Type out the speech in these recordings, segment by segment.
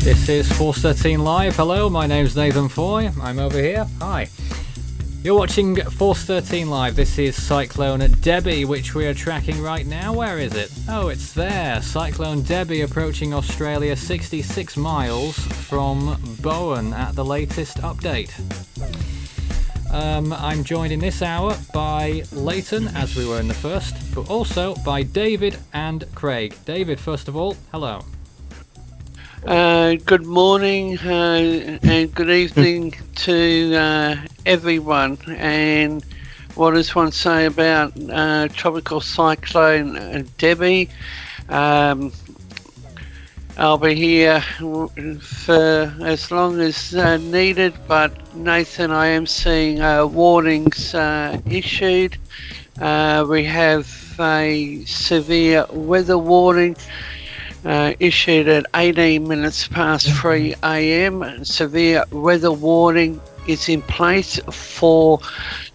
This is Force 13 Live. Hello, my name's Nathan Foy. I'm over here. Hi. You're watching Force 13 Live. This is Cyclone Debbie, which we are tracking right now. Where is it? Oh, it's there. Cyclone Debbie approaching Australia 66 miles from Bowen at the latest update. I'm joined in this hour by Leighton, as we were in the first, but also by David and Craig. David, first of all, hello. Good morning and good evening to everyone. And what does one say about Tropical Cyclone Debbie? I'll be here for as long as needed, but Nathan, I am seeing warnings issued. We have a severe weather warning issued at 18 minutes past 3 a.m. Severe weather warning is in place for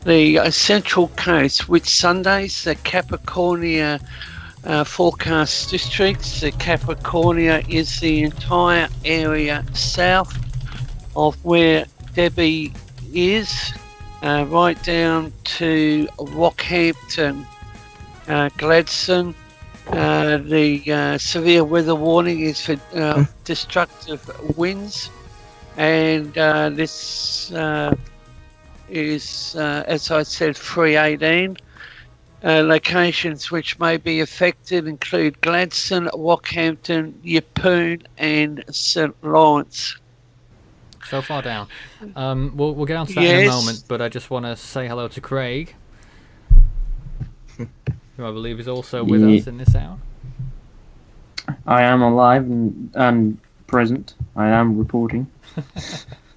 the Central Coast, which Sundays, the Capricornia forecast districts. The Capricornia is the entire area south of where Debbie is, right down to Rockhampton, Gladstone. The severe weather warning is for destructive winds, and this is, as I said, 318. Locations which may be affected include Gladstone, Rockhampton, Yeppoon and St Lawrence. So far down. We'll get on to that in a moment, but I just want to say hello to Craig, who I believe is also with us in this hour. I am alive and present. I am reporting.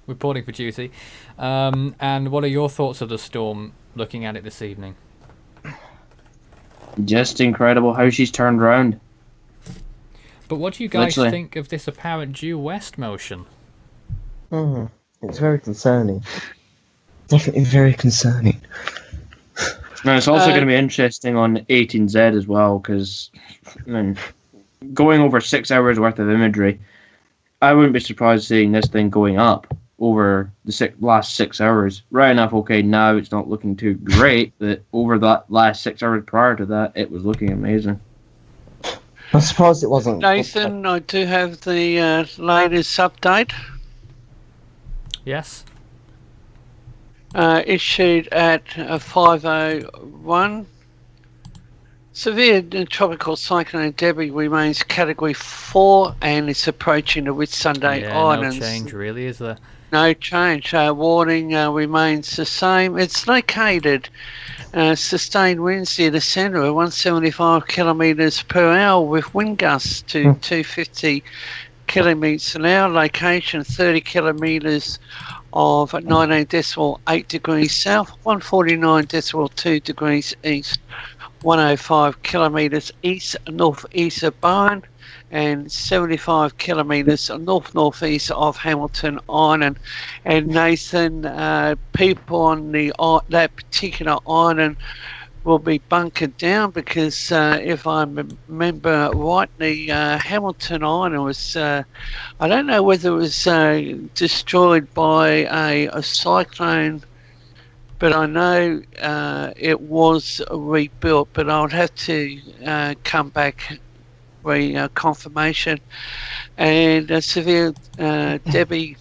Reporting for duty. And what are your thoughts of the storm, looking at it this evening? Just incredible how she's turned around. But what do you guys think of this apparent due west motion? It's very concerning. Definitely very concerning. And it's also going to be interesting on 18Z as well, because going over 6 hours worth of imagery, I wouldn't be surprised seeing this thing going up over the last 6 hours. Right enough, okay, now it's not looking too great, but over that last 6 hours prior to that, it was looking amazing. I'm surprised it wasn't. Nathan, I do have the latest update. Yes. Issued at 5:01. Severe tropical cyclone Debbie remains Category 4 and is approaching the Whitsunday Islands. No change, really, is there? No change. Warning remains the same. It's located sustained winds near the centre of 175 kilometres per hour with wind gusts to 250 kilometres an hour. Location 30 kilometres of 19.8 degrees south, 149.2 degrees east, 105 kilometres east northeast of Bowen, and 75 kilometres north-northeast of Hamilton Island. And Nathan, people on that particular island will be bunkered down because if I remember rightly, Hamilton Island was, I don't know whether it was destroyed by a cyclone, but I know it was rebuilt, but I would have to come back for confirmation. And severe Debbie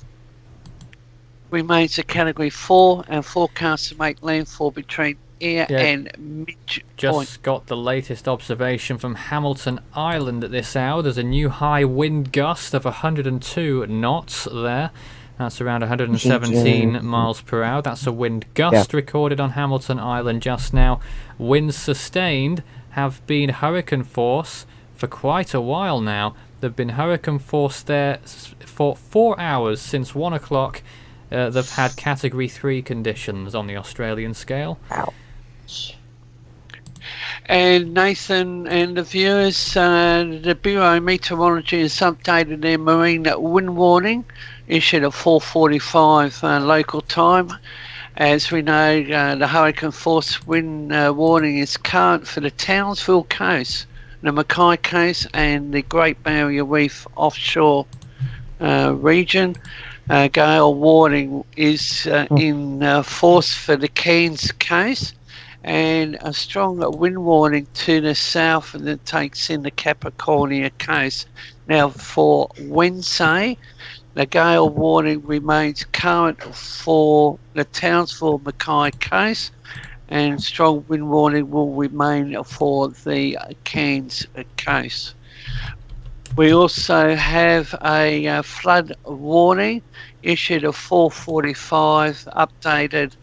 remains a Category 4 and forecast to make landfall between and midpoint. Just got the latest observation from Hamilton Island at this hour. There's a new high wind gust of 102 knots there. That's around 117 miles per hour. That's a wind gust recorded on Hamilton Island just now. Winds sustained have been hurricane force for quite a while now. They've been hurricane force there for 4 hours since 1 o'clock. They've had Category 3 conditions on the Australian scale. Ouch. And Nathan and the viewers, the Bureau of Meteorology has updated their marine wind warning, issued at 4:45 local time. As we know, the hurricane force wind warning is current for the Townsville coast, the Mackay coast and the Great Barrier Reef offshore region. Gale warning is in force for the Cairns coast, and a strong wind warning to the south that takes in the Capricornia coast. Now, for Wednesday, the gale warning remains current for the Townsville Mackay coast, and strong wind warning will remain for the Cairns coast. We also have a flood warning issued at 4:45, updated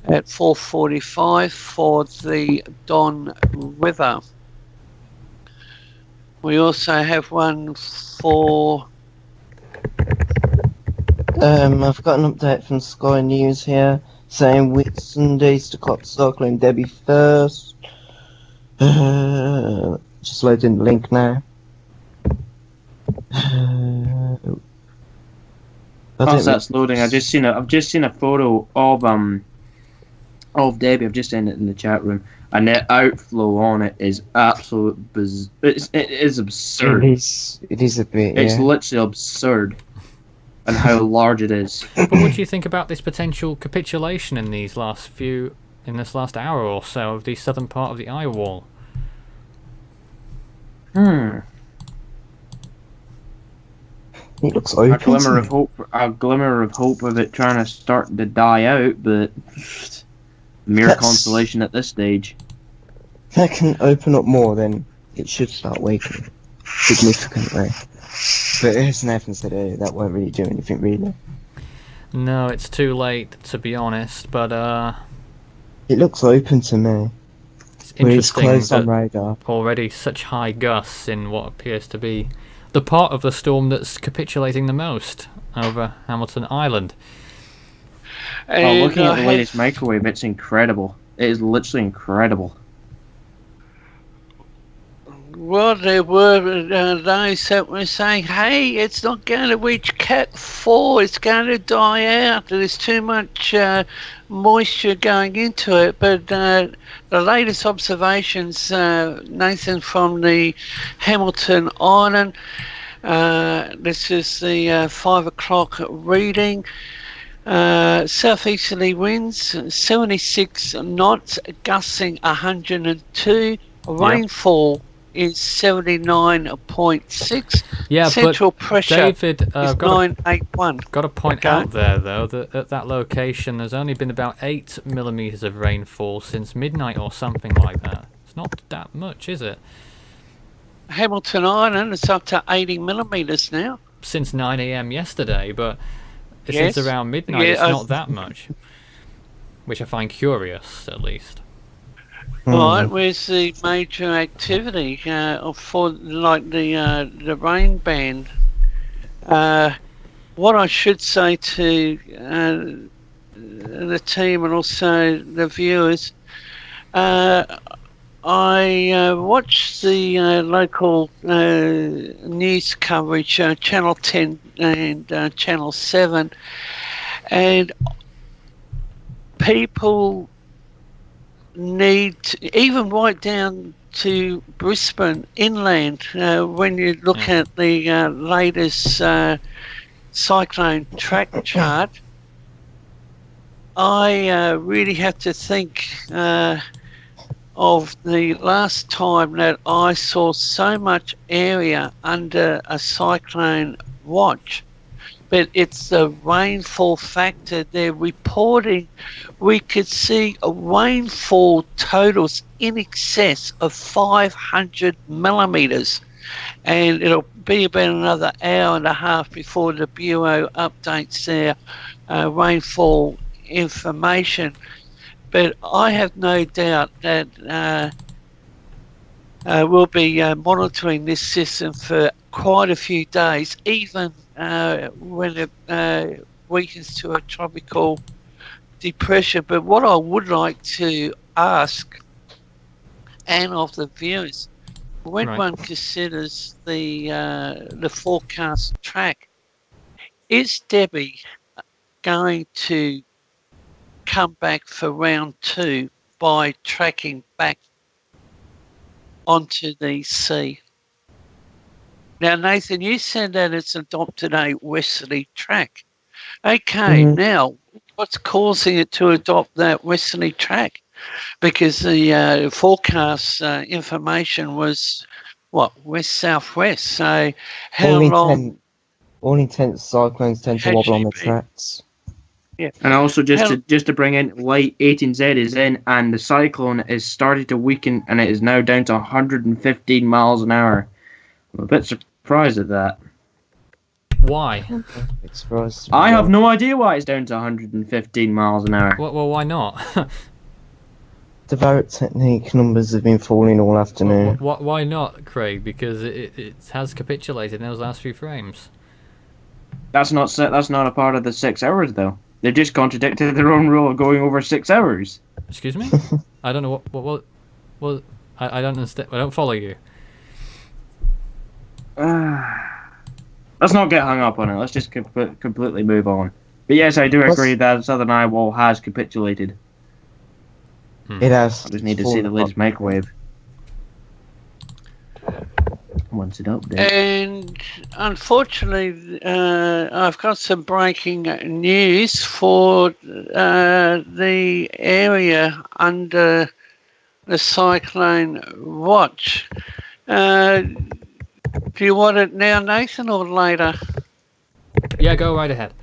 at 4:45 for the Don River. We also have one for... I've got an update from Sky News here saying Whitsundays to clock Cyclone Debbie first. Just loading the link now. Whilst that's loading, I've just seen a photo of Debbie. I've just seen it in the chat room, and the outflow on it is absolute it is absurd. It is a bit. It's literally absurd, and how large it is. But what do you think about this potential capitulation in this last hour or so of the southern part of the eye wall? It looks open. A glimmer of hope of it trying to start to die out, but mere consolation at this stage. If that can open up more, then it should start waking significantly. But as Nathan said earlier, that won't really do anything, really. No, it's too late, to be honest, but it looks open to me. It's interesting close that on radar. Already such high gusts in what appears to be the part of the storm that's capitulating the most over Hamilton Island. Looking at the latest microwave, it's incredible. It is literally incredible. Well, there were those that were saying, hey, it's not going to reach Cat 4, it's going to die out, there's too much moisture going into it. But the latest observations, Nathan, from the Hamilton Island, this is the 5 o'clock reading. Southeasterly winds 76 knots, gusting 102. Rainfall is 79.6. Yeah, central but pressure David, is 981. Got to point out there, though, that at that location there's only been about 8 millimeters of rainfall since midnight or something like that. It's not that much, is it? Hamilton Island is up to 80 millimeters now. Since 9 a.m. yesterday, but since around midnight it's not that much. Which I find curious, at least. Right, where's the major activity for like the rain band? What I should say to the team and also the viewers, I watched the local news coverage, Channel 10 and Channel 7, and people need to, even right down to Brisbane inland, when you look at the latest cyclone track chart, I really have to think of the last time that I saw so much area under a cyclone watch. But it's the rainfall factor they're reporting. We could see a rainfall totals in excess of 500 millimeters, and it'll be about another hour and a half before the Bureau updates their rainfall information. But I have no doubt that we'll be monitoring this system for quite a few days, even when it weakens to a tropical depression. But what I would like to ask, and of the viewers, when one considers the forecast track, is Debbie going to come back for round 2 by tracking back onto the sea? Now, Nathan, you said that it's adopted a westerly track. Okay, now what's causing it to adopt that westerly track? Because the forecast information was what, west-southwest. So how long All intense cyclones tend to has wobble on she the been? tracks. Yeah. And also, How, just to bring in light, 18Z is in, and the cyclone is starting to weaken, and it is now down to 115 miles an hour. I'm a bit surprised at that. Why? It's surprised. I have no idea why it's down to 115 miles an hour. Well, why not? The Barrett technique numbers have been falling all afternoon. Why not, Craig? Because it has capitulated in those last few frames. That's not a part of the 6 hours though. They just contradicted their own rule of going over 6 hours. Excuse me? I don't know what I don't understand. I don't follow you. Let's not get hung up on it. Let's just completely move on. But yes, I do agree that Southern Eye Wall has capitulated. It has. I just need to see the latest microwave. Once it updates. and unfortunately, I've got some breaking news for the area under the cyclone watch. Do you want it now, Nathan, or later? Yeah, go right ahead.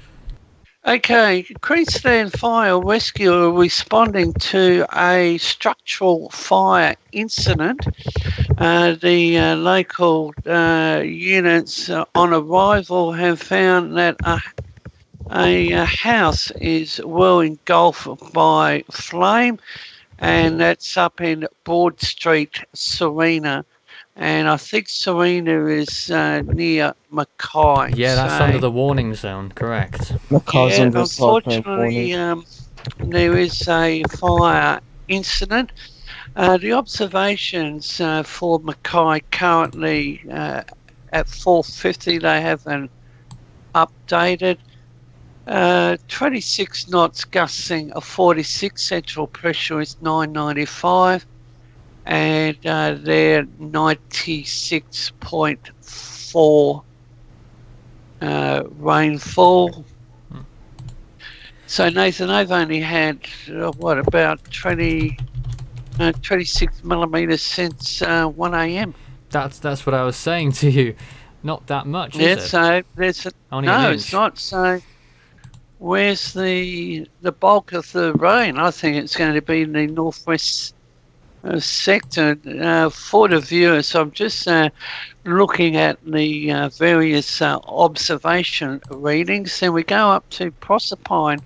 Okay, Queensland Fire Rescue are responding to a structural fire incident. The local units on arrival have found that a house is well engulfed by flame, and that's up in Broad Street, Serena. And I think Serena is near Mackay. Yeah, that's under the warning zone, correct. Mackay's Yeah, under a cyclone unfortunately, warning. there is a fire incident. The observations for Mackay currently at 4:50, they haven't updated. 26 knots gusting of 46, central pressure is 995. And they're 96.4 rainfall. So Nathan, they've only had about 26 millimeters since 1 a.m. That's what I was saying to you. Not that much, Yeah, is it? so there's Only an no, inch. it's not. So where's the bulk of the rain? I think it's going to be in the northwest sector for the viewers. So I'm just looking at the various observation readings. Then we go up to Proserpine.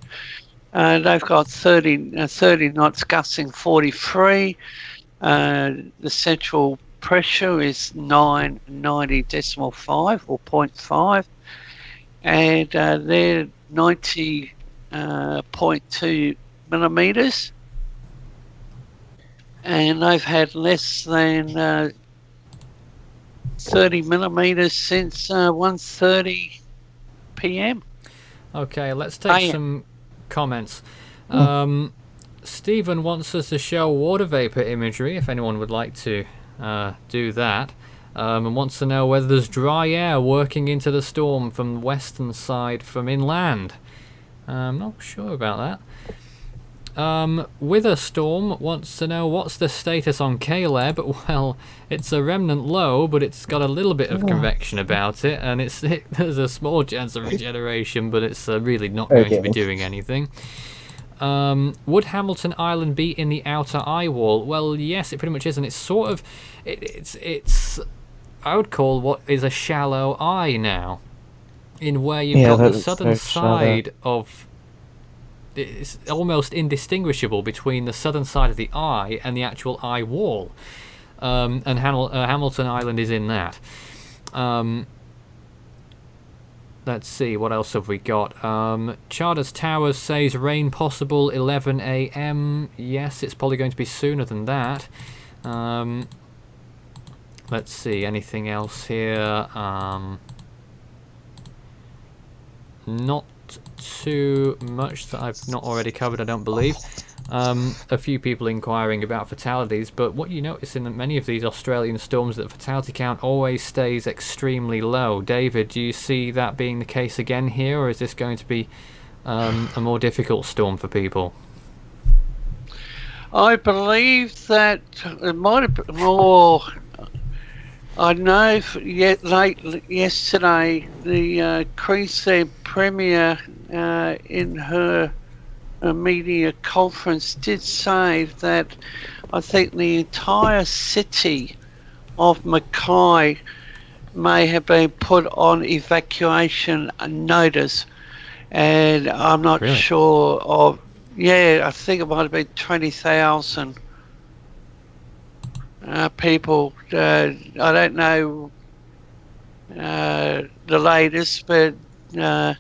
They've got 30 knots gusting 43. The central pressure is 990.5 or 0.5. And they're 90.2 millimeters. And they've had less than 30 millimeters since 1:30 p.m. Okay, let's take some comments. Stephen wants us to show water vapor imagery, if anyone would like to do that, and wants to know whether there's dry air working into the storm from the western side from inland. I'm not sure about that. Witherstorm wants to know what's the status on Caleb. Well, it's a remnant low, but it's got a little bit of convection about it, and there's a small chance of regeneration, but it's really not going to be doing anything. Would Hamilton Island be in the outer eye wall? Well, yes, it pretty much is, and it's sort of it's I would call what is a shallow eye now, in where you've got the southern side of. It's almost indistinguishable between the southern side of the eye and the actual eye wall, and Hamilton Island is in that. Let's see, what else have we got? Charters Towers says rain possible 11 a.m. Yes, it's probably going to be sooner than that. Let's see, anything else here? Not too much that I've not already covered, I don't believe. A few people inquiring about fatalities, but what you notice in many of these Australian storms that the fatality count always stays extremely low. David, do you see that being the case again here, or is this going to be a more difficult storm for people? I believe that it might have been more. I know late yesterday, the Queensland Premier in her media conference did say that I think the entire city of Mackay may have been put on evacuation notice, and I'm not Really? sure of. Yeah, I think it might have been 20,000 people. I don't know the latest, but I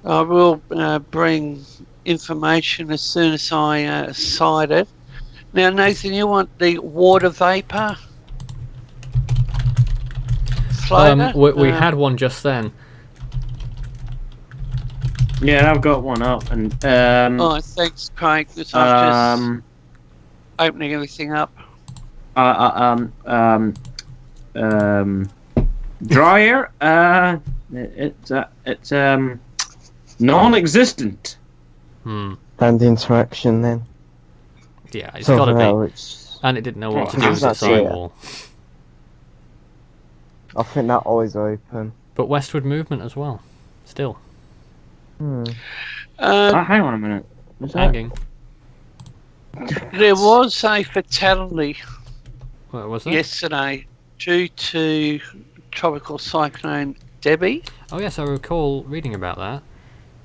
will bring information as soon as I cite it. Now, Nathan, you want the water vapour floater? We had one just then. Yeah, I've got one up, and Oh, thanks, Craig. Because I'm just opening everything up. dryer. It's non-existent. And interaction then. Yeah, it's got to Somehow be. And it didn't know what to Well, do with that's its it. eyeball. I think that always open. But westward movement as well. Still. Hang on a minute. Was that? Hanging. There was a fatality What was it? yesterday due to tropical cyclone Debbie. Oh yes, I recall reading about that.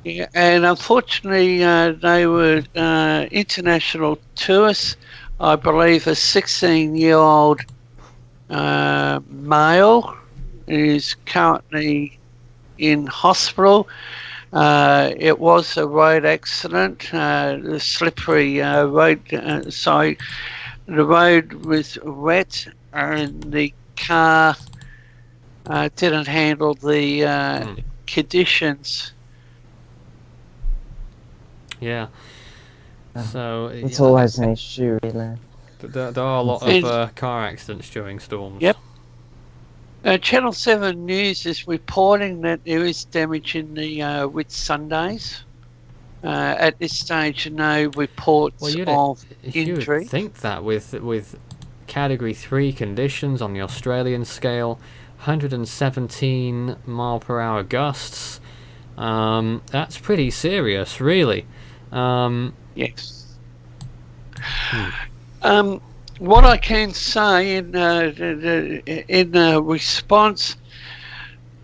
Yeah, and unfortunately, they were international tourists. I believe a 16-year-old male is currently in hospital. It was a road accident, the slippery road. The road was wet, and the car didn't handle the conditions. Yeah. So It's always an issue, really. there are a lot of car accidents during storms. Yep. Channel 7 News is reporting that there is damage in the Whitsundays. At this stage, no reports of You injury. would think that with Category 3 conditions on the Australian scale, 117 mile per hour gusts, that's pretty serious, really. Yes. What I can say in response,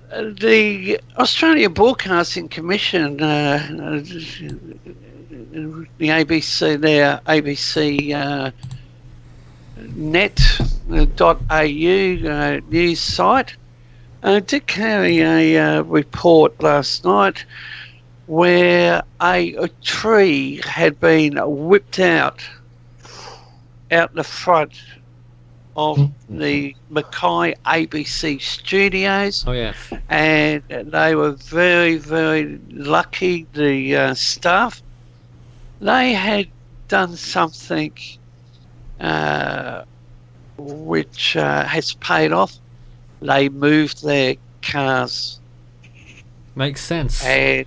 the Australian Broadcasting Commission, the ABC, their ABC net.au news site, did carry a report last night where a tree had been whipped out the front of the Mackay ABC studios. Oh yes. And they were very, very lucky, the staff. They had done something which has paid off. They moved their cars. Makes sense. And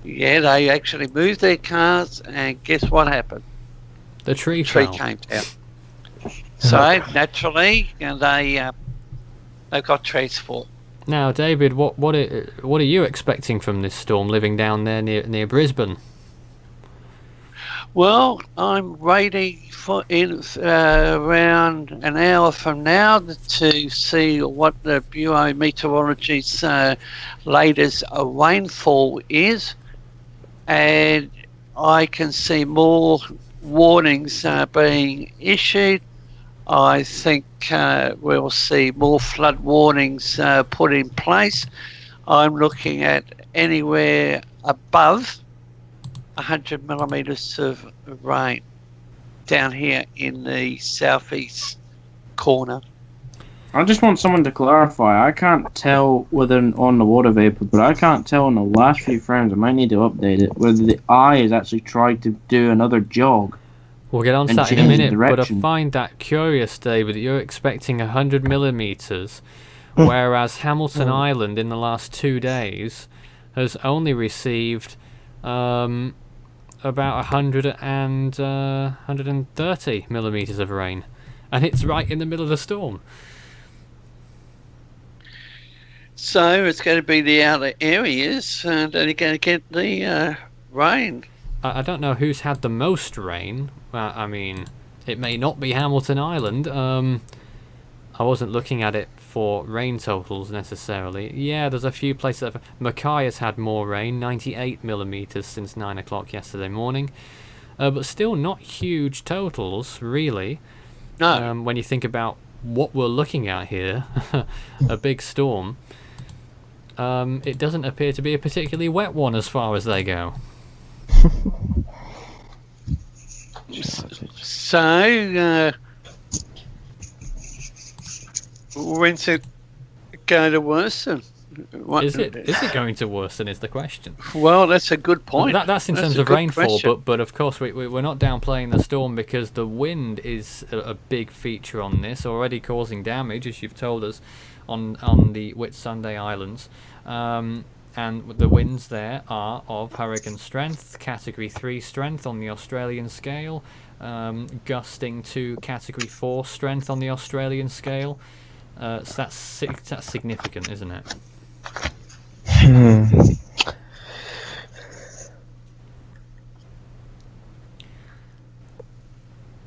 yeah, they actually moved their cars, and guess what happened? The tree Tree fell. came down. So naturally, they got transport. Now, David, what are you expecting from this storm, living down there near Brisbane? Well, I'm waiting for around an hour from now to see what the Bureau of Meteorology's latest rainfall is, and I can see more warnings being issued. I think we'll see more flood warnings put in place. I'm looking at anywhere above 100 millimetres of rain down here in the southeast corner. I just want someone to clarify. I can't tell whether on the water vapor, but I can't tell in the last few frames. I might need to update it whether the eye has actually tried to do another jog. We'll get on to And that in a change the minute, but I direction. find that curious, David, that you're expecting 100 millimeters, whereas Hamilton Island in the last 2 days has only received about 130 millimeters of rain, and it's right in the middle of the storm. So it's going to be the outer areas that are going to get the rain. I don't know who's had the most rain. I mean, it may not be Hamilton Island. I wasn't looking at it for rain totals necessarily. Yeah, there's a few places. Mackay has had more rain, 98 millimeters since 9 o'clock yesterday morning. But still not huge totals, really. No. When you think about what we're looking at here, a big storm. It doesn't appear to be a particularly wet one as far as they go. So, when's it going to worsen? Is it going to worsen is the question. Well, that's a good point. That's in terms a of good rainfall, question. but of course we're not downplaying the storm because the wind is a big feature on this, already causing damage, as you've told us, on the Whitsunday Islands. And the winds there are of hurricane strength, Category 3 strength on the Australian scale, gusting to Category 4 strength on the Australian scale. So that's significant, isn't it?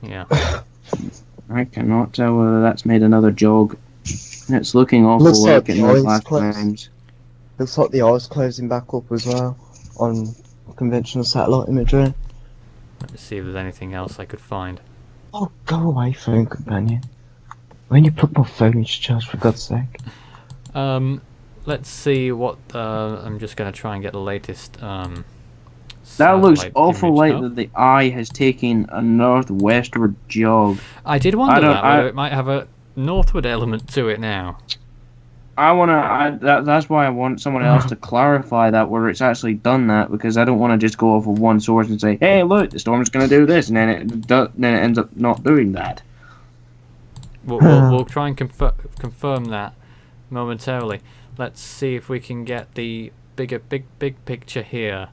Yeah. I cannot tell whether that's made another jog. It's looking awful Looks like like in the those eyes last closed. frames. Looks like the eye's closing back up as well on conventional satellite imagery. Let's see if there's anything else I could find. Oh, go away, phone companion. When you plug my phone into charge, for God's sake. Let's see what. I'm just going to try and get the latest. That looks satellite awful image like up. that the eye has taken a northwestward jog. I did wonder don't- that whether it might have a northward element to it now. That's why I want someone else to clarify that where it's actually done that, because I don't want to just go off of one source and say, hey, look, the storm's going to do this, and then it ends up not doing that. We'll try and confirm that momentarily. Let's see if we can get the big picture here.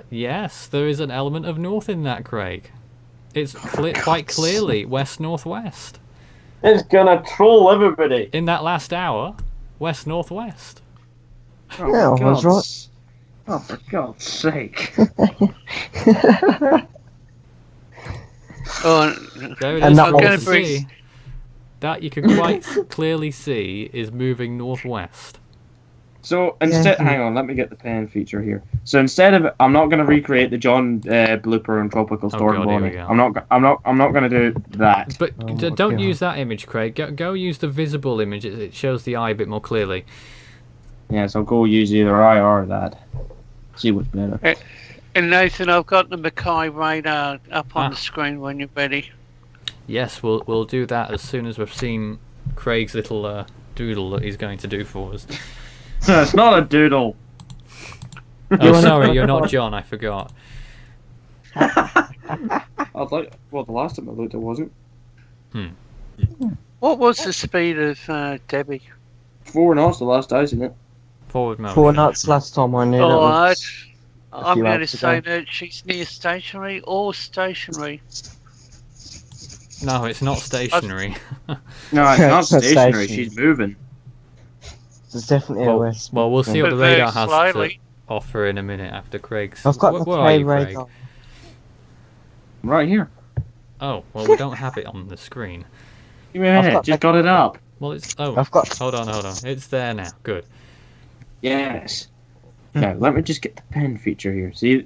Yes, there is an element of north in that, Craig. It's quite clearly west-northwest. It's going to troll everybody. In that last hour, west-northwest. Yeah, I was right. Oh, for God's sake. Oh, There it And is. that folks, one's- you see. That you can quite clearly see is moving northwest. So instead, hang on, let me get the pen feature here. So instead of, I'm not going to recreate the John blooper on tropical storm God, here we warning. go. I'm not going to do that. But Oh, don't God. use that image, Craig. Go use the visible image. It shows the eye a bit more clearly. Yes, I'll go use either I or that. See what's better. and Nathan, I've got the Mackay radar up on Ah. the screen when you're ready. Yes, we'll do that as soon as we've seen Craig's little doodle that he's going to do for us. It's not a doodle. Oh, sorry, you're not John. I forgot. I'd like. Well, the last time I looked, it wasn't. What was the speed of Debbie? 4 knots the last I seen it. Forward motion. 4 knots last time I knew. Oh, That was I'm few going to hours say ago. that she's near stationary or stationary. No, it's not stationary. No, it's not It's not stationary. stationary. She's moving. There's definitely a west. well, we'll see what the But very radar has to slowly. offer in a minute after Craig's. I've got Where the are K you, Craig? radar. Right here. Oh, well, we don't have it on the screen. Give me a minute. got Just the- got it up. Well, it's oh, I've got. hold on. It's there now. Good. Yes. Now let me just get the pen feature here. See.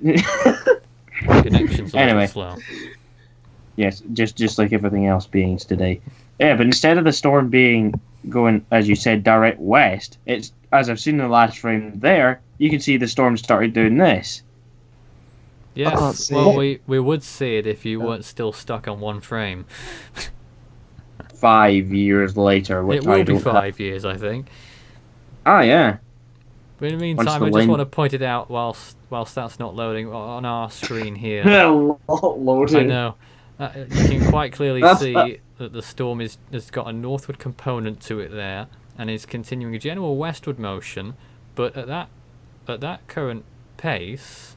Connection's a Anyway. little slow. Yes, just like everything else being today. Yeah, but instead of the storm being going, as you said, direct west, it's, as I've seen in the last frame there, you can see the storm started doing this. can't Yes, see well, it. we would see it if you weren't still stuck on one frame. 5 years later, which It will I be don't 5 years, I think. Ah, yeah. But in the Once meantime, the I just wind- want to point it out whilst that's not loading on our screen here. Loading. I know. You can quite clearly see that the storm has got a northward component to it there, and is continuing a general westward motion. But at that current pace,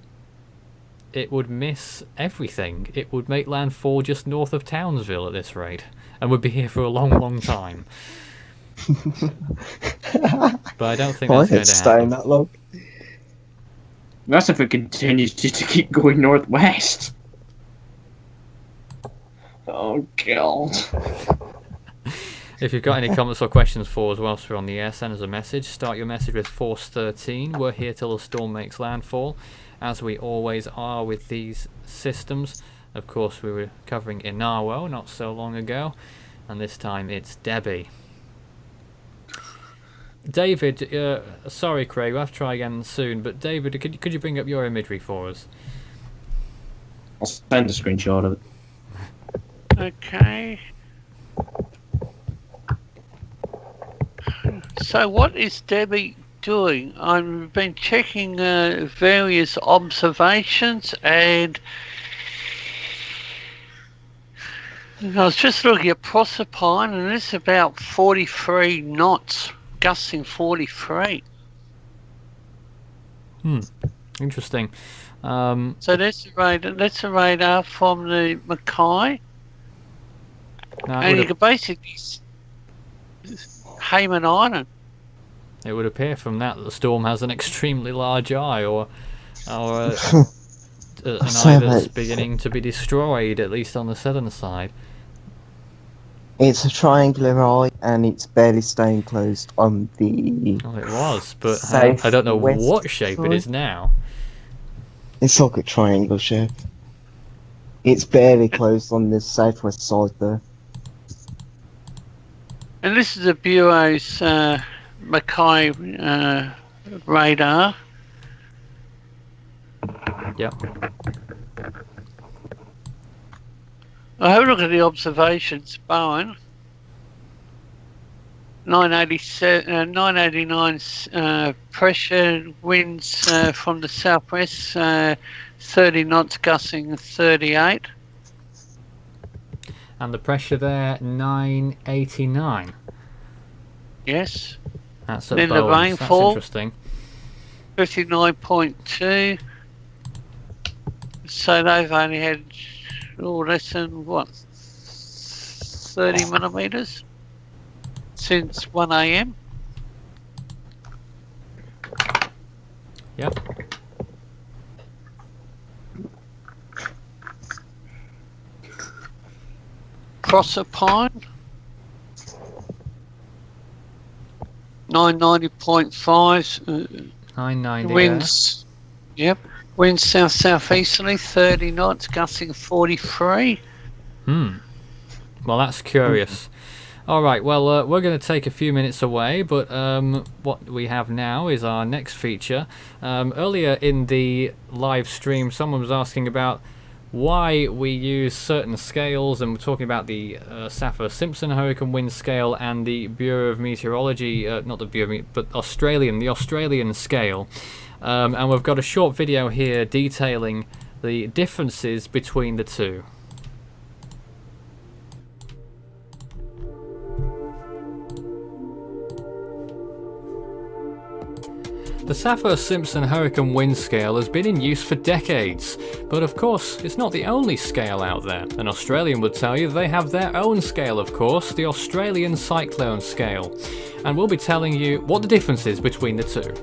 it would miss everything. It would make landfall just north of Townsville at this rate, and would be here for a long, long time. But I don't think Why that's going it's to staying happen. that long? That's if it continues to keep going northwest. Oh, God. If you've got any comments or questions for us whilst we're on the air, send us a message. Start your message with Force 13. We're here till the storm makes landfall, as we always are with these systems. Of course, we were covering Inawo not so long ago, and this time it's Debbie. David, sorry Craig, we'll have to try again soon, but David, could you bring up your imagery for us? I'll send a screenshot of it. Okay. So what is Debbie doing? I've been checking various observations, and I was just looking at Proserpine, and it's about 43 knots, gusting 43. Interesting. So that's a radar from the Mackay, Now, and you can basically Hayman Island. it would appear from that the storm has an extremely large eye, or an eye that's beginning to be destroyed, at least on the southern side. It's a triangular eye, and it's barely staying closed on the... Well, it was, but I don't know Southwest what shape it side. is now. It's like a triangle shape. It's barely closed on the southwest side there. And this is the Bureau's Mackay radar. Yep. I have a look at the observations. Bowen, 989 pressure, winds from the southwest, 30 knots, gusting 38. And the pressure there, 989. Yes. That's at Then the Bowen's. rainfall. That's interesting. 59.2. So they've only had less than what, 30 millimetres since 1 a.m. Yep. Proserpine, 990.5. 990. Winds, yep. Winds south-southeasterly, 30 knots, gusting 43. Well, that's curious. All right, well, we're going to take a few minutes away, but what we have now is our next feature. Earlier in the live stream, someone was asking about why we use certain scales, and we're talking about the Saffir-Simpson hurricane wind scale and the Bureau of Meteorology, not the Bureau, but the Australian scale. And we've got a short video here detailing the differences between the two. The Saffir-Simpson hurricane wind scale has been in use for decades, but of course it's not the only scale out there. An Australian would tell you they have their own scale, of course, the Australian Cyclone scale, and we'll be telling you what the difference is between the two.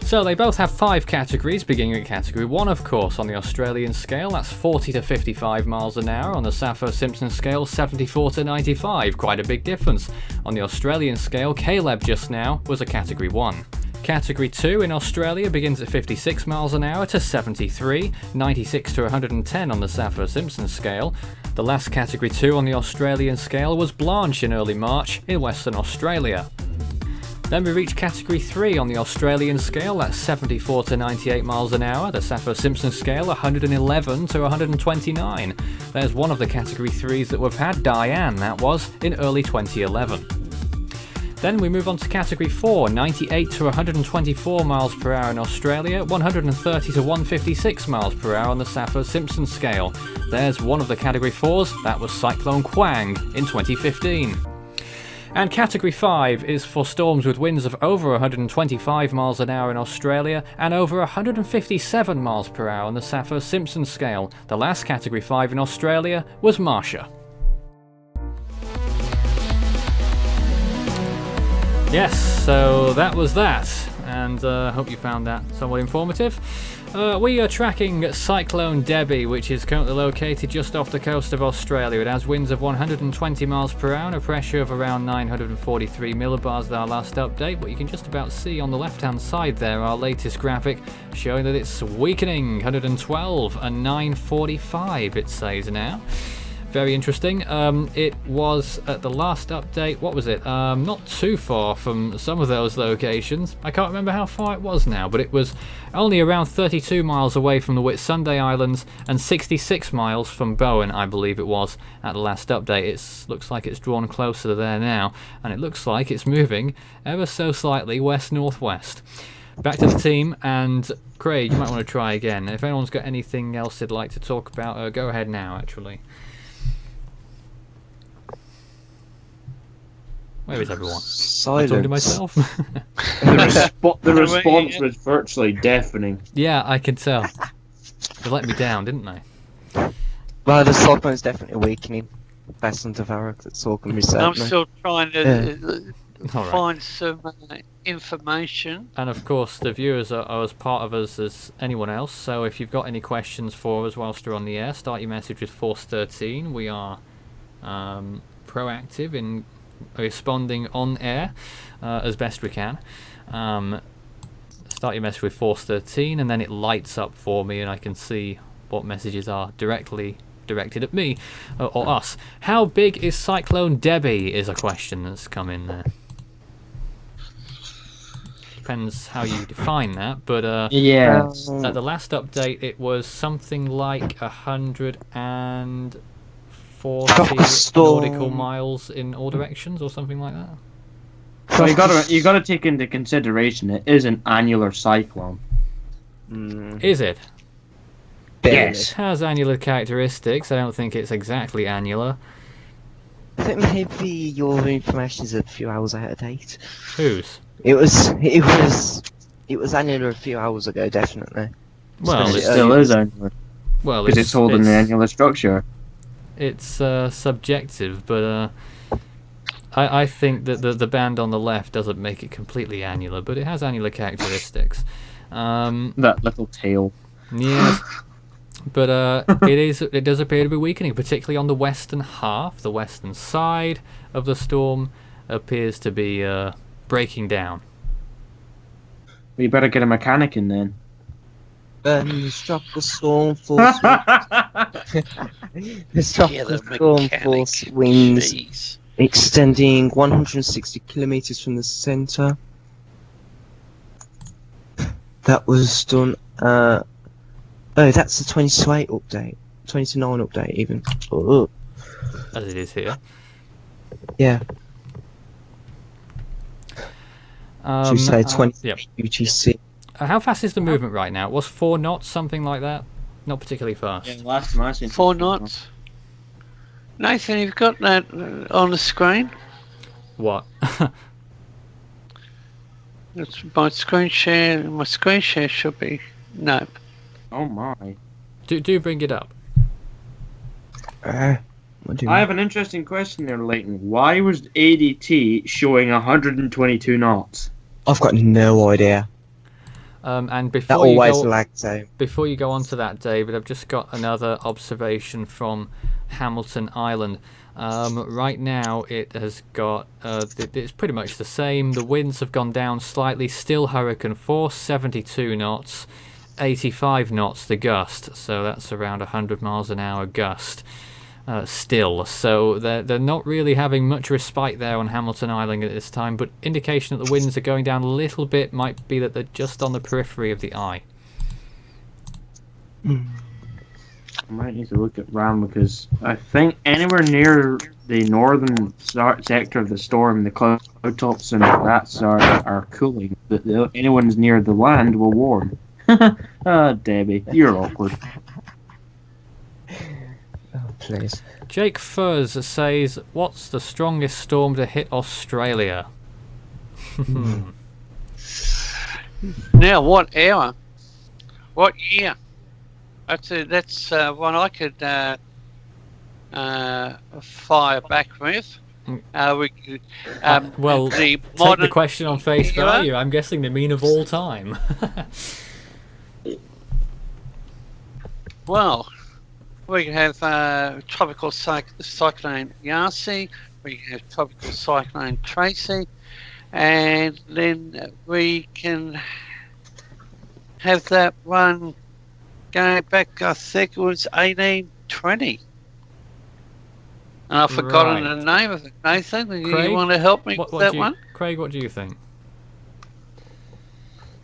So they both have 5 categories, beginning at category 1 of course on the Australian scale, that's 40 to 55 miles an hour. On the Saffir-Simpson scale, 74 to 95, quite a big difference. On the Australian scale, Caleb just now was a category 1. Category 2 in Australia begins at 56 miles an hour to 73, 96 to 110 on the Saffir-Simpson scale. The last category 2 on the Australian scale was Blanche in early March in Western Australia. Then we reach Category 3 on the Australian scale, that's 74 to 98 miles an hour. The Saffir-Simpson scale, 111 to 129. There's one of the Category 3s that we've had, Diane, that was in early 2011. Then we move on to Category 4, 98 to 124 miles per hour in Australia, 130 to 156 miles per hour on the Saffir-Simpson scale. There's one of the Category 4s, that was Cyclone Quang in 2015. And Category 5 is for storms with winds of over 125 miles an hour in Australia and over 157 miles per hour on the Saffir-Simpson scale. The last Category 5 in Australia was Marcia. Yes, so that was that, and I hope you found that somewhat informative. We are tracking Cyclone Debbie, which is currently located just off the coast of Australia. It has winds of 120 miles per hour and a pressure of around 943 millibars at our last update, but you can just about see on the left-hand side there our latest graphic showing that it's weakening, 112 and 945 it says now. Very interesting. It was at the last update, what was it? Not too far from some of those locations. I can't remember how far it was now, but it was only around 32 miles away from the Whitsunday Islands and 66 miles from Bowen, I believe it was, at the last update. It looks like it's drawn closer to there now, and it looks like it's moving ever so slightly west-northwest. Back to the team, and Craig, you might want to try again. If anyone's got anything else they'd like to talk about, go ahead now, actually. Where is everyone? Silence. I'm talking to myself. The response was virtually deafening. Yeah, I can tell. They let me down, didn't they? Well, the cyclone's definitely weakening. Based on Tavares, that's all can be said. I'm still trying to Alright. find some information. And of course, the viewers are as part of us as anyone else. So if you've got any questions for us whilst we're on the air, start your message with Force 13. We are proactive in responding on air as best we can. Start your message with Force 13 and then it lights up for me and I can see what messages are directly directed at me or us. How big is Cyclone Debbie is a question that's come in there. Depends how you define that, but Yeah. at the last update it was something like 140 nautical miles in all directions or something like that. So you gotta take into consideration it is an annular cyclone. Is it? Yes. It has annular characteristics. I don't think it's exactly annular. I think maybe your information is a few hours out of date. Whose? It was annular a few hours ago, definitely. Well, It it's still is annular because it's holding an annular structure. It's subjective, but I think that the band on the left doesn't make it completely annular, but it has annular characteristics. That little tail. Yes, but it does appear to be weakening, particularly on the western half. The western side of the storm appears to be breaking down. We better get a mechanic in then. The tropical storm force. The tropical storm force winds Jeez. extending 160 kilometers from the center. That was done. Oh, that's the 20 to 8 update. 20 to 9 update, even. Oh. As it is here. Yeah. Should we say 20 Yep. UTC? How fast is the movement right now? It was 4 knots, something like that? Not particularly fast. Yeah, last time I seen 4 knots. Nathan, you've got that on the screen? What? It's my screen share. My screen share should be no. Oh my! Do bring it up. What do you I mean? have an interesting question there, Leighton. Why was ADT showing 122 knots? I've got no idea. And That before you always go, lags out. before you go on to that, David, I've just got another observation from Hamilton Island. Right now, it has got it's pretty much the same. The winds have gone down slightly. Still hurricane force, 72 knots, 85 knots the gust. So that's around 100 miles an hour gust. still, so they're not really having much respite there on Hamilton Island at this time, but indication that the winds are going down a little bit might be that they're just on the periphery of the eye. I might need to look at RAM because I think anywhere near the northern sector of the storm, the cloud tops and that are cooling, but anyone's near the land will warm. Ah, Debbie, you're awkward. Oh, please. Jake Fuzz says, "What's the strongest storm to hit Australia?" Now, what hour? What year? That's one I could fire back with. We could, Well, the take modern the question on face era. value. I'm guessing the mean of all time. Well, we can have tropical cyclone Yasi, we can have tropical cyclone Tracy, and then we can have that one going back, I think it was 1820. And I've forgotten Right. the name of it. Nathan, do you Craig, want to help me what with that do you, one? Craig, what do you think?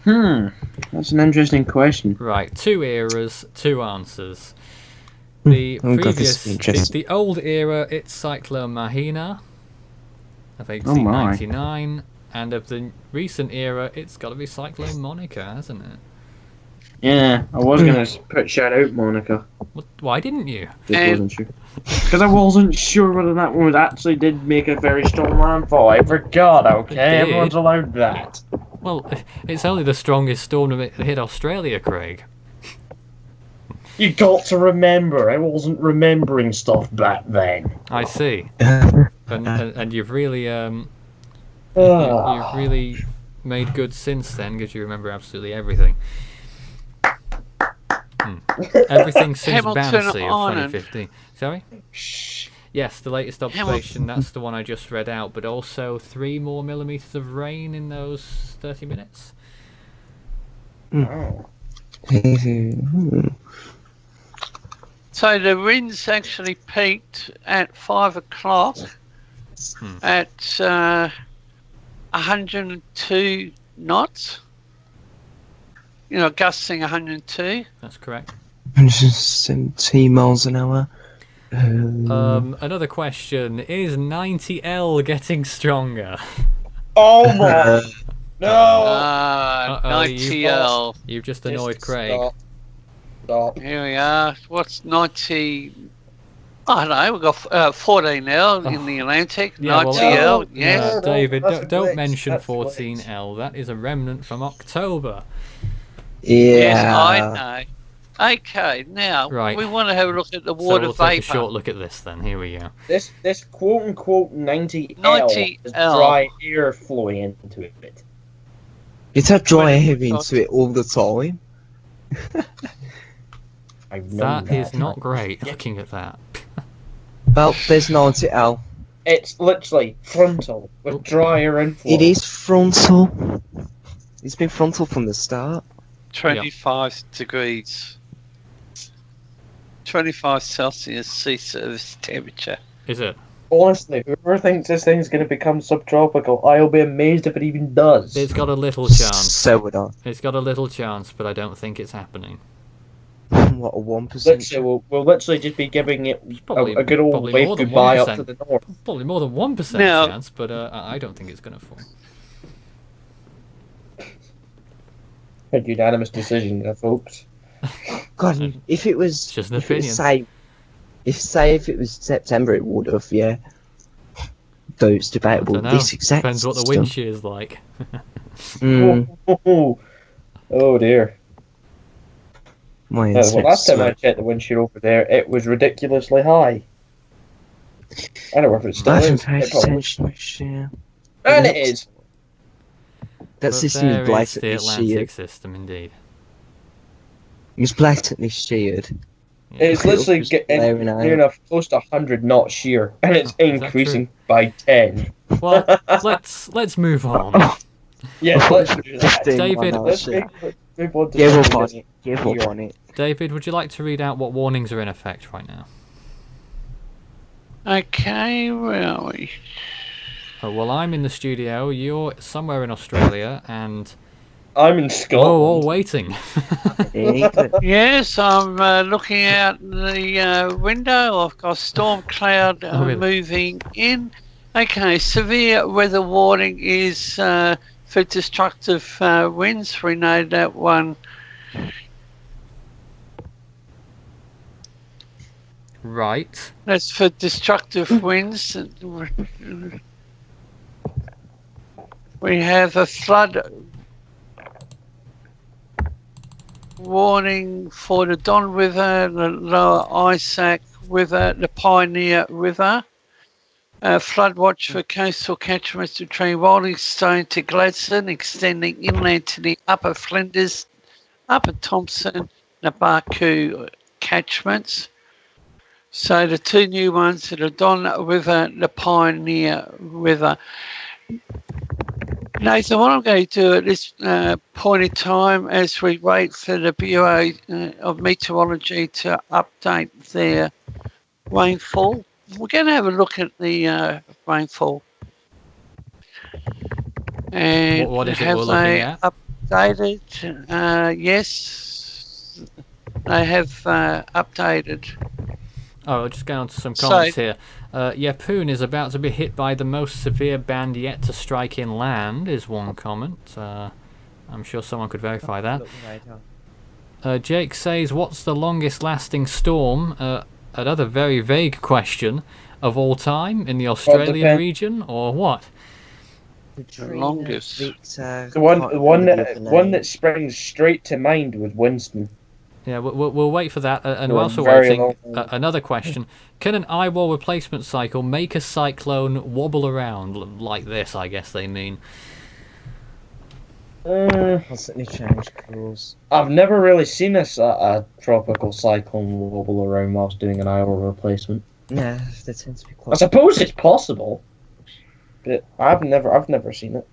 That's an interesting question. Right, 2 eras, 2 answers. The Oh, God, this previous, is interesting. the old era, it's Cyclone Mahina of my. 1899, and of the recent era, it's got to be Cyclone Monica, hasn't it? Yeah, I was going to shout out Monica. Why didn't you? Just wasn't sure. Because I wasn't sure whether that one actually did make a very strong landfall. I forgot, okay? It did. Everyone's allowed that. Well, it's only the strongest storm to hit Australia, Craig. You got to remember, I wasn't remembering stuff back then. I see, and you've really you've really made good since then because you remember absolutely everything. Everything since Hamilton Bouncy of Island. 2015. Sorry? Yes, the latest observation, that's the one I just read out, but also 3 more millimetres of rain in those 30 minutes. Oh. So the winds actually peaked at 5 o'clock at 102 knots. You know, gusting 102. That's correct. 117 miles an hour. Another question, is 90L getting stronger? Oh my! No! Uh-oh, 90L. You've just annoyed Craig. Stop. Here we are. What's 90? I don't know. We've got 14L in the Atlantic. Yeah, well, 90L, yes. No, David, that's a don't glitch, mention that's a glitch. 14L. That is a remnant from October. Yes, Yeah. I know. Okay, now Right. we want to have a look at the So water we'll take a vapor. short look at this then. Here we go. This quote unquote 90L 90L. is dry air flowing into it. It's had dry When- air into it all the time. I've known That is not great, looking at that. Well, there's 90L. It's literally frontal with dry air inflow. It is frontal. It's been frontal from the start. 25 degrees. 25 Celsius sea surface temperature. Is it? Honestly, whoever thinks this thing's going to become subtropical, I'll be amazed if it even does. It's got a little chance. So would I. It's got a little chance, but I don't think it's happening. What, a 1%? Literally, we'll literally just be giving it Probably- a good old probably wave more than goodbye up 1%. to the north. Probably more than 1% Now- chance, but I don't think it's going to fall. A unanimous decision there, folks. God, if it was... It's just an if it was, opinion. if it was September, it would have, yeah. Though it's debatable. Dunno. This exact Depends what the system. wind shear is like. Mm, Oh dear. my Well, last time I internet's checked the wind shear over there, it was ridiculously high. I don't know if it's still I is. haven't paid It probably- attention this year. And it is. That But system there is is the blatantly Atlantic sheared. system, indeed. It's blatantly sheared. Yeah. It's literally Just getting blaring out. near enough close to 100 knots shear, and it's that increasing by 10. Well, let's move on. Yeah, let's do that. 15 David- miles Let's sheer. move on to Give up something on that's- it. Give up on it. David, would you like to read out what warnings are in effect right now? Okay, where are we? Well, I'm in the studio. You're somewhere in Australia, and I'm in we're Scotland. all waiting. England. Yes, I'm looking out the window. I've got storm cloud Oh, really? moving in. Okay, severe weather warning is for destructive winds. We know that one. Right. That's for destructive winds. We have a flood warning for the Don River, the Lower Isaac River, the Pioneer River. Flood watch for coastal catchments between Rollingstone to Gladstone, extending inland to the Upper Flinders, Upper Thompson, the Barcoo catchments. So the two new ones are the Don River, the Pioneer River. Nathan, what I'm going to do at this point in time, as we wait for the Bureau of Meteorology to update their rainfall, we're going to have a look at the rainfall. And What is it have we're looking they at? updated? Yes, they have updated. Oh, I'll just go on to some comments here. Yeppoon is about to be hit by the most severe band yet to strike inland, is one comment. I'm sure someone could verify that. Jake says, what's the longest lasting storm? Another very vague question. Of all time in the Australian region, or what? The longest. Victor, The one that springs straight to mind was Winston. Yeah, we'll wait for that. And For a whilst we're very waiting, long another question. Can an eyewall replacement cycle make a cyclone wobble around like this, I guess they mean? Constantly change course. I've never really seen a tropical cyclone wobble around whilst doing an eyewall replacement. Yeah, they tend to be I quite. suppose it's possible, but I've never seen it.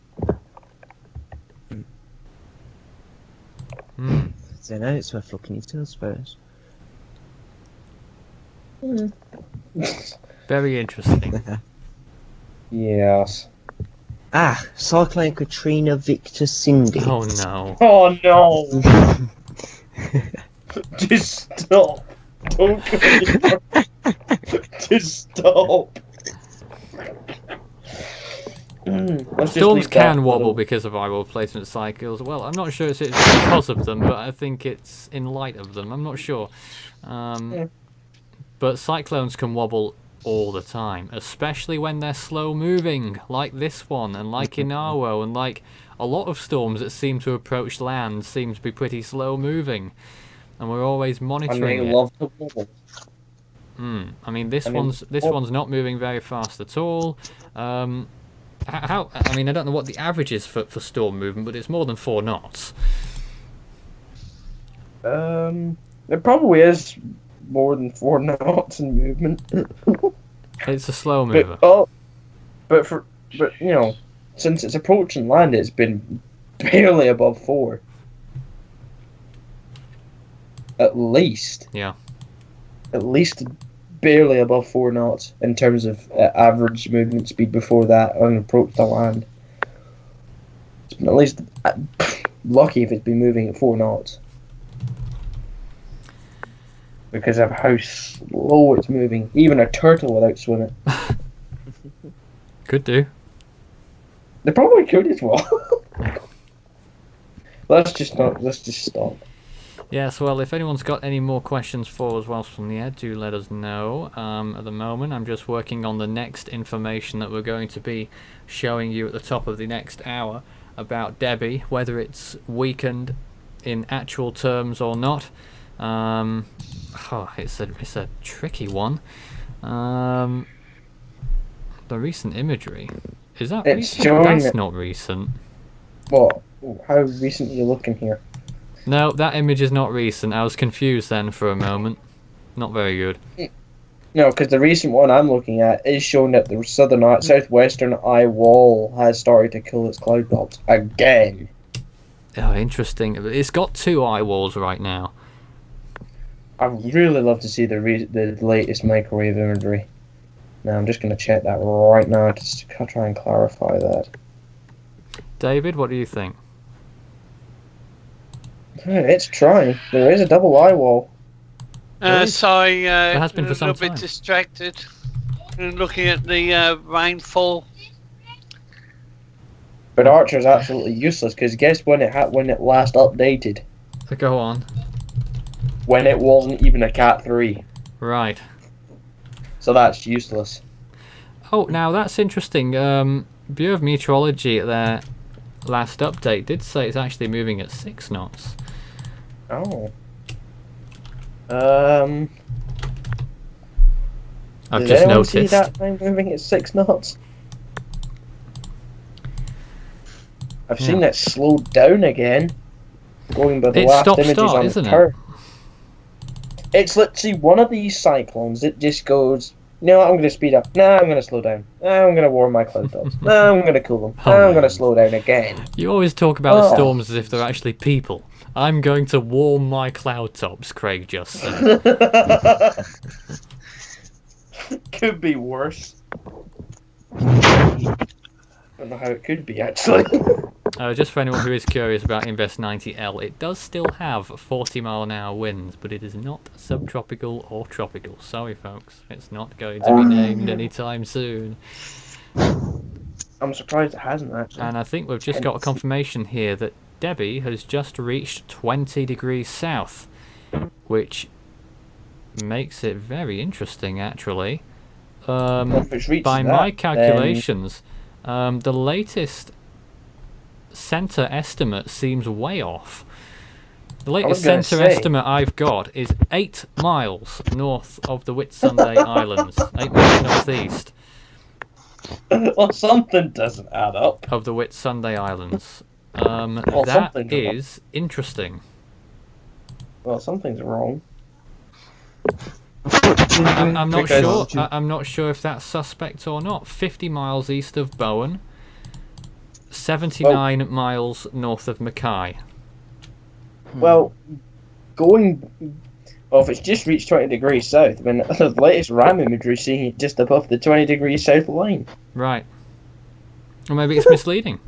Hmm. I don't know, it's worth looking into, I suppose. Very interesting. Yes. Ah, Cyclone Katrina Victor Cindy. Oh no. Oh no! Just stop! Don't go anymore. Just stop! Let's just Storms leave that can wobble little- because of eyewall replacement cycles. Well, I'm not sure it's because of them, but I think it's in light of them. I'm not sure. But cyclones can wobble all the time, especially when they're slow moving, like this one, and like Inawo, and like a lot of storms that seem to approach land seem to be pretty slow moving, and we're always And monitoring they it. love to wobble. I mean, this one's not moving very fast at all. How? I mean, I don't know what the average is for storm movement, but it's more than 4 knots. It probably is more than 4 knots in movement. It's a slow mover. But you know, since it's approaching land, it's been barely above 4. At least. Yeah. At least barely above 4 knots in terms of average movement speed before that on approach to land. It's been at least lucky if it's been moving at 4 knots. Because of how slow it's moving. Even a turtle without swimming. Could do. They probably could as well. Let's just stop. Yes, well, if anyone's got any more questions for us whilst from the air, do let us know. At the moment, I'm just working on the next information that we're going to be showing you at the top of the next hour about Debbie, whether it's weakened in actual terms or not. It's a tricky one. The recent imagery, is that It's recent? showing That's it. not recent. What? How recent are you looking here? No, that image is not recent. I was confused then for a moment. Not very good. No, because the recent one I'm looking at is showing that the southwestern eye wall has started to kill its cloud tops again. Oh, interesting. It's got 2 eye walls right now. I'd really love to see the latest microwave imagery. Now I'm just going to check that right now to try and clarify that. David, what do you think? It's trying. There is a double eye wall. Really? Sorry, There has been a for some little bit time. distracted and looking at the rainfall. But Archer's absolutely useless because guess when it last updated? Go on. When it wasn't even a Cat 3. Right. So that's useless. Oh, now that's interesting. Bureau of Meteorology at their last update did say it's actually moving at 6 knots. Oh. I've Did just anyone see noticed. that thing moving at 6 knots? I've seen it slow down again. Going by the It's last stop-start, images on isn't it? Earth. It's literally one of these cyclones that just goes, no, I'm going to speed up. No, I'm going to slow down. No, I'm going to warm my cloud tops. No, I'm going to cool them. Oh, No, I'm going man. to slow down again. You always talk about the Oh. storms as if they're actually people. I'm going to warm my cloud tops, Craig just said. Could be worse. I don't know how it could be, actually. Just for anyone who is curious about Invest 90L, it does still have 40-mile-an-hour winds, but it is not subtropical or tropical. Sorry, folks. It's not going to be named anytime soon. I'm surprised it hasn't, actually. And I think we've just got a confirmation here that Debbie has just reached 20 degrees south, which makes it very interesting, actually. If it's reached By that, my then- calculations, the latest centre estimate seems way off. The latest gonna centre say- estimate I've got is 8 miles north of the Whitsunday Islands, 8 miles northeast Well, something doesn't add up. of the Whitsunday Islands. Well, That something's wrong. is interesting. Well, something's wrong. I'm not Because- sure. I'm not sure if that's suspect or not. 50 miles east of Bowen, 79 miles north of Mackay. Well, if it's just reached 20 degrees south, I mean, the latest RAM imagery is seeing it just above the 20 degrees south line. Right. Or maybe it's misleading.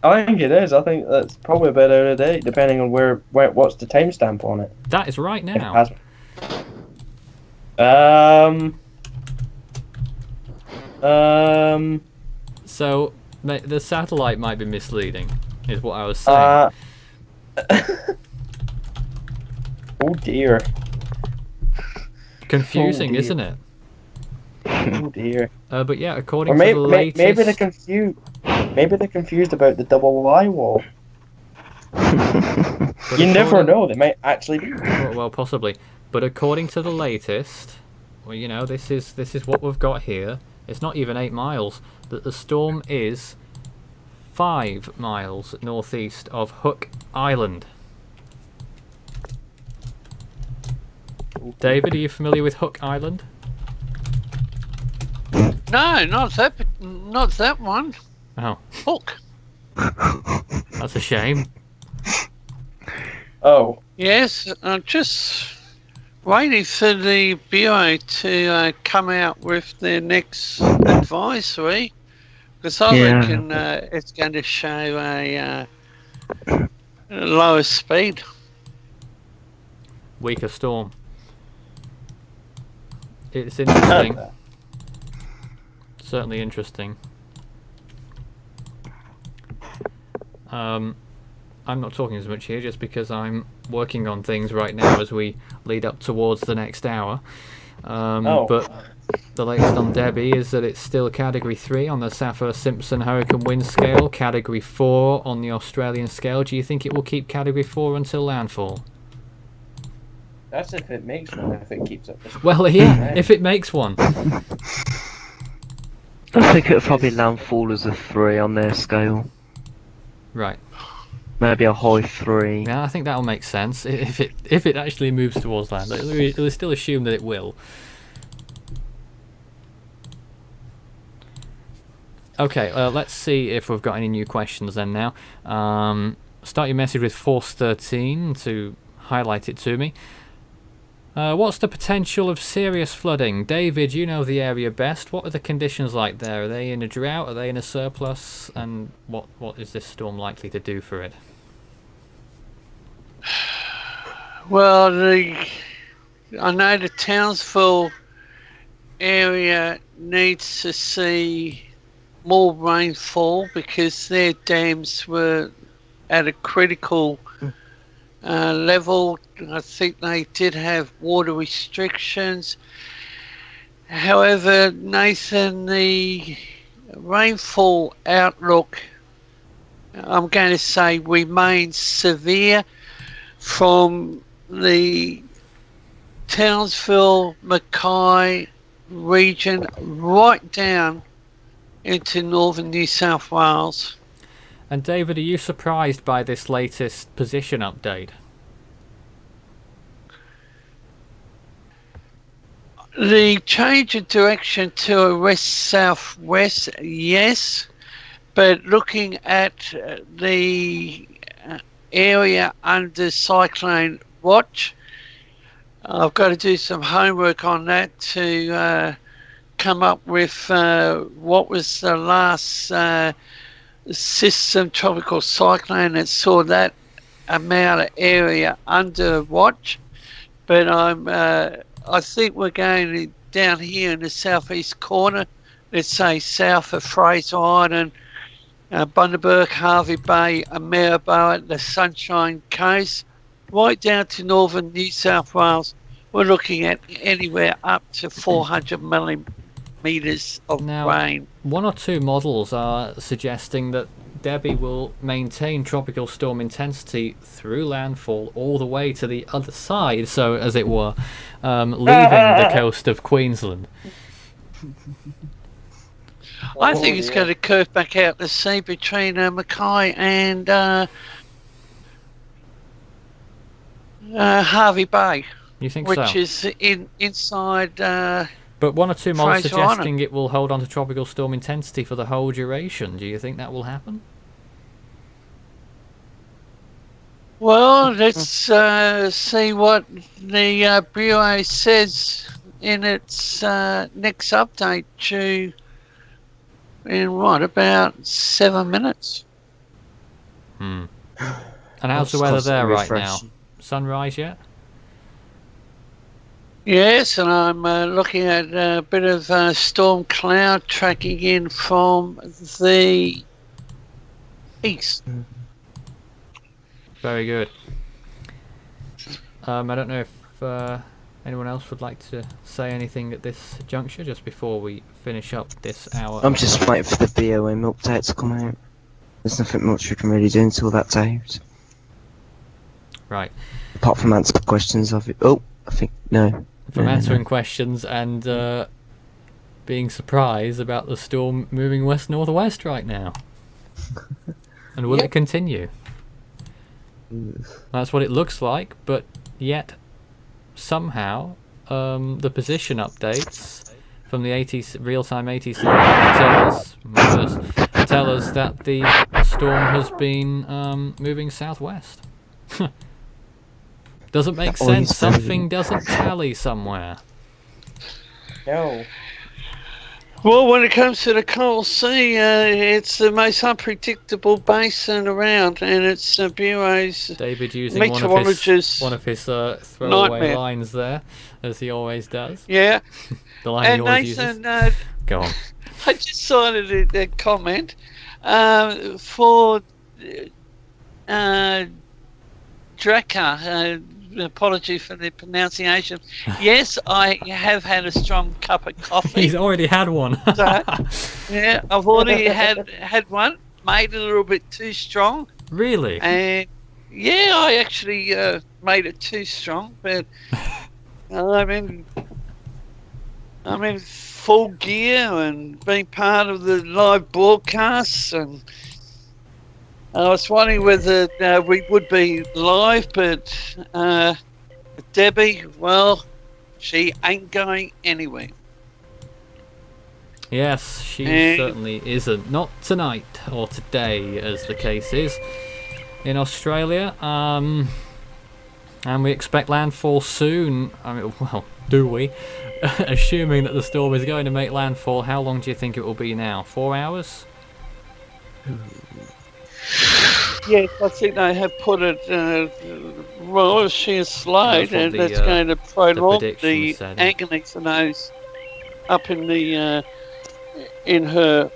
I think it is. I think that's probably a bit out of date, depending on what's the timestamp on it. That is right If it now. has- So the satellite might be misleading, is what I was saying. Oh dear. Confusing, dear. isn't it? Oh dear. But yeah, according Or to the latest... maybe they're confused. Maybe they're confused about the double eye wall. but You never according- know. They might actually be. Well, possibly. But according to the latest, well, you know, this is what we've got here. It's not even 8 miles. That the storm is 5 miles northeast of Hook Island. David, are you familiar with Hook Island? No, not that one. Oh, Hook. that's a shame. Oh. Yes, I'm just waiting for the Bureau to come out with their next advisory, because I Yeah. reckon it's going to show a lower speed. Weaker storm. It's interesting. Certainly interesting. I'm not talking as much here just because I'm working on things right now as we lead up towards the next hour. But the latest on Debbie is that it's still Category 3 on the Saffir-Simpson Hurricane Wind Scale, Category 4 on the Australian scale. Do you think it will keep Category 4 until landfall? That's if it makes one. If it keeps up. This Well, yeah, if it makes one. I think it'll probably landfall as a 3 on their scale. Right. Maybe a high 3. Yeah, I think that'll make sense. If it actually moves towards land, we'll still assume that it will. Okay, let's see if we've got any new questions then now. Start your message with Force 13 to highlight it to me. What's the potential of serious flooding? David, you know the area best. What are the conditions like there? Are they in a drought? Are they in a surplus? And what is this storm likely to do for it? Well, I know the Townsville area needs to see more rainfall because their dams were at a critical level. I think they did have water restrictions. However, Nathan, the rainfall outlook, I'm going to say, remains severe from the Townsville, Mackay region right down into northern New South Wales. And David, are you surprised by this latest position update? The change of direction to a west-southwest, yes, but looking at the area under cyclone watch, I've got to do some homework on that to come up with what was the last system tropical cyclone that saw that amount of area under watch. But I think we're going down here in the southeast corner, let's say south of Fraser Island, Bundaberg, Harvey Bay, and Maryborough, the Sunshine Coast, right down to northern New South Wales. We're looking at anywhere up to 400 millimetres of rain. One or two models are suggesting that Debbie will maintain tropical storm intensity through landfall all the way to the other side, so as it were, leaving the coast of Queensland. I think it's going to curve back out the sea between Mackay and Harvey Bay. You think which so? Which is inside. But one or two models Fraser suggesting Island. it will hold on to tropical storm intensity for the whole duration. Do you think that will happen? Well, let's see what the Bureau says in its next update due in about 7 minutes. And how's the weather there right now? Sunrise yet? Yes, and I'm looking at a bit of storm cloud tracking in from the east. Very good. I don't know if anyone else would like to say anything at this juncture just before we finish up this hour. I'm just waiting for the BOM update to come out. There's nothing much we can really do until that's out. Right. Apart from answer questions of it. Oh, I think no. From answering questions and being surprised about the storm moving west-northwest right now. And will it continue? That's what it looks like, but yet somehow the position updates from the real-time ATC tell us that the storm has been moving southwest. Doesn't make sense. Something doesn't tally somewhere. No. Well, when it comes to the Coral Sea, it's the most unpredictable basin around, and it's the Bureau's David using meteorologist one of his throwaway nightmare. lines there, as he always does. Yeah. The line And he always Nathan, uses. Go on. I just saw a comment for Drakkar. Apology for the pronunciation. Yes, I have had a strong cup of coffee. He's already had one. So, yeah, I've already had one. Made it a little bit too strong. Really? And yeah, I actually made it too strong, but I'm in full gear and being part of the live broadcasts, and I was wondering whether we would be live, but Debbie, well, she ain't going anywhere. Yes, she certainly isn't. Not tonight or today, as the case is. In Australia, And we expect landfall soon. I mean, well, do we? Assuming that the storm is going to make landfall, how long do you think it will be now? 4 hours? Yes, I think they have put it well, sheer slide, That's what and the, that's going to prolong prediction the said. agony for those up in the in her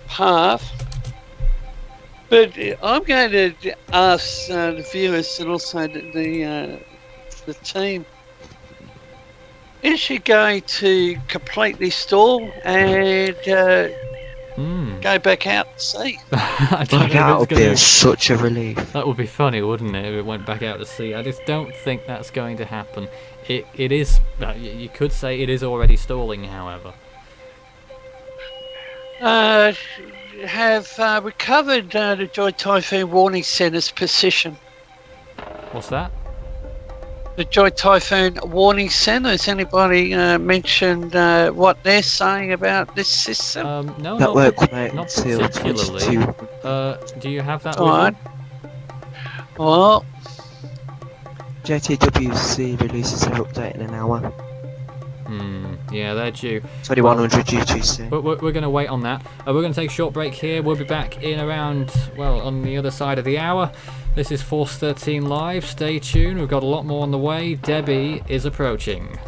path. But I'm going to ask the viewers and also the team: is she going to completely stall and go back out to sea? I don't Like, know that if would it's be gonna... such a relief. That would be funny, wouldn't it, if it went back out to sea? I just don't think that's going to happen. It is... you could say it is already stalling, however. Have we covered the Joy Typhoon Warning Centre's position? What's that? The Joy Typhoon Warning Centre, has anybody mentioned what they're saying about this system? No, That not, won't come out not until particularly. 22. Do you have that Alright. with Well, JTWC releases their update in an hour. you? Yeah, they're due. 2100 UTC. But we're going to wait on that. We're going to take a short break here. We'll be back in around, well, on the other side of the hour. This is Force 13 Live. Stay tuned. We've got a lot more on the way. Debbie is approaching.